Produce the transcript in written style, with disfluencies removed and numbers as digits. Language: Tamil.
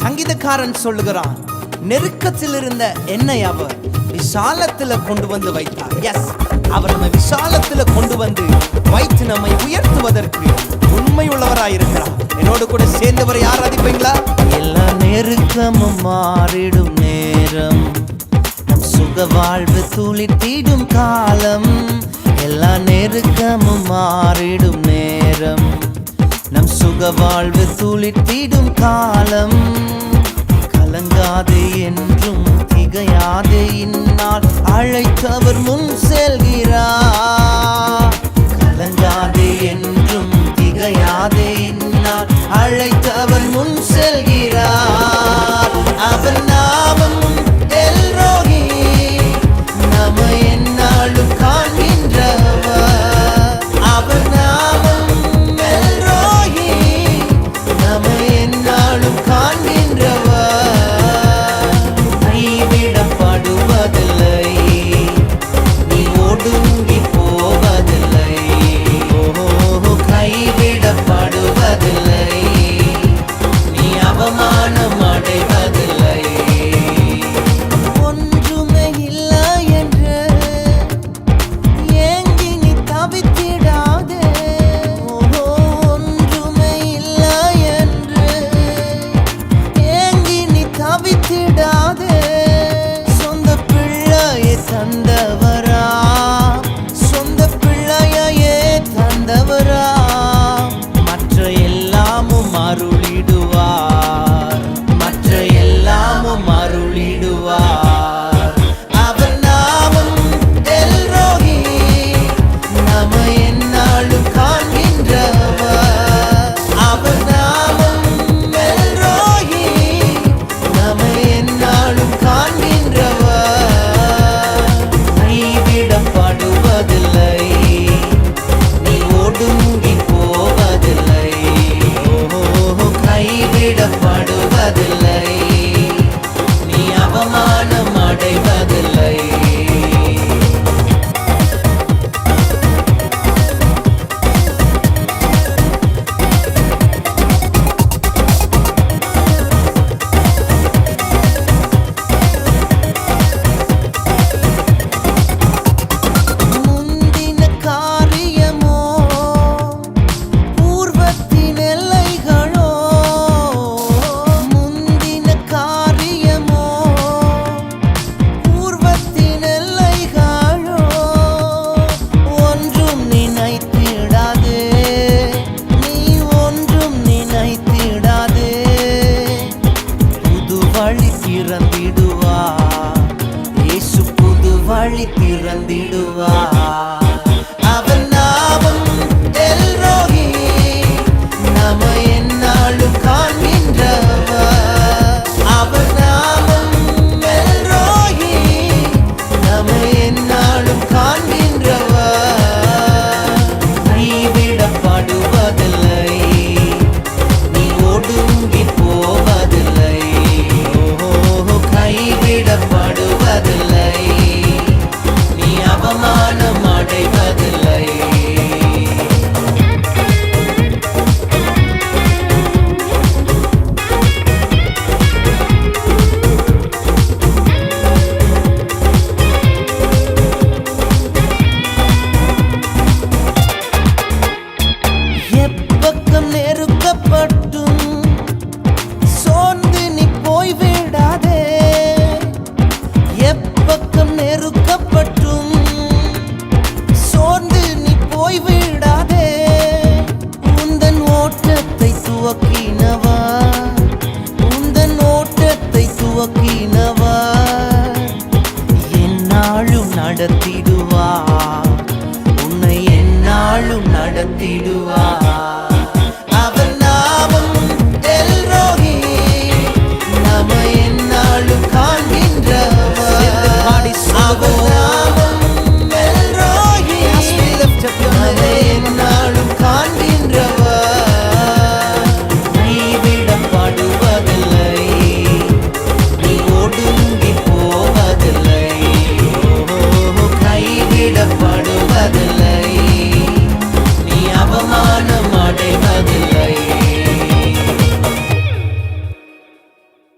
சங்கீதக்காரன் சொல்லுகிறான், நெருக்கத்தில் இருந்த என்னை அவர் விசாலத்துல கொண்டு வந்து வைத்தார். எஸ், அவர் நம்மை விசாலத்துல கொண்டு வந்து வைத்து நம்மை உயர்த்துவதற்கு உண்மை உள்ளவராயிருக்கிறார். என்னோடு கூட சேர்ந்தவரை ஆராதிப்பீங்களா? எல்லா நெருக்கமும் மாறிடும் நேரம், நம் சுக வாழ்வு துளித்திடும் காலம். எல்லா நெருக்கமும் மாறிடும் நேரம், நம் சுக வாழ்வு துளித்திடும் காலம். கலங்காதே என்றும் திகையாதே, இந்நாள் அழைத்தவர் முன் செல்கிறார். கலங்காதே என்றும் திகையாதே, இந்நாள் அழைத்தவர் முன் செல்கிறார். அவர் நாமம் எல்ரோகி, நம்மை எந்நாளும் காண்கின்றவர். அவர் நாமம் எல்ரோகி, நம்மை எந்நாளும் காண்கின்றவர். கைவிடப்படுவதில்லை, நீ ஒடுங்கி போவதில்லை. கைவிடப்படுவதில்லை, நீ அவமானம் அடைவதில்லை. ஒன்றுமே இல்லை என்று ஏங்கி நீ தவித்திடாதே. ஒன்றுமே இல்லை என்று ஏங்கி நீ தவித்திடாதே. சொந்த பிள்ளையை தந்தவரா, சொந்த பிள்ளையே தந்தவரா, மற்ற எல்லாமும் அருளிடுவார், மற்ற எல்லாமும் அருளிடுவார். அவர் நாமம் எல்ரோகி, நம்மை எந்நாளும் காண்கின்றவர். அவர் நாமம் எல்ரோகி, நம்மை எந்நாளும் காண்கின்றவர். கைவிடப்படுவதில்லை, நீ ஒடுங்கி போவதில்லை. கைவிடப்படுவதில்லை, நீ அவமானம் அடைவதில்லை. முந்தின காரியமோ பூர்வத்தின் எல்லைகளோ, முந்தின காரியமோ பூர்வத்தின் எல்லைகளோ, ஒன்றும் நினைத்திடாதே, நீ ஒன்றும் நினைத்திடாதே. புது வழி திறந்திடுவார், இயேசு புது வழி திறந்திடுவார். அவர் நாமம் எல்ரோகி, நம்மை எந்நாளும் காண்கின்றவர். அவர் நாமம் எல்ரோகி, நம்மை எந்நாளும் காண்கின்றவர். கைவிடப்படுவதில்லை, நீ ஒடுங்கி போவதில்லை. கைவிடப்படுவதில்லை, நீ அவமானம் அடைவதில்லை. எப்பக்கம் நெருக்கப்பட்டும் சோர்ந்து நீ போய்விடாதே. எப்பக்கம் நெருக்கப்பட்டும் சோர்ந்து நீ போய்விடாதே. உந்தன் ஓட்டத்தை துவக்கினவர், உந்தன் ஓட்டத்தை துவக்கினவர் எந்நாளும் நடத்தி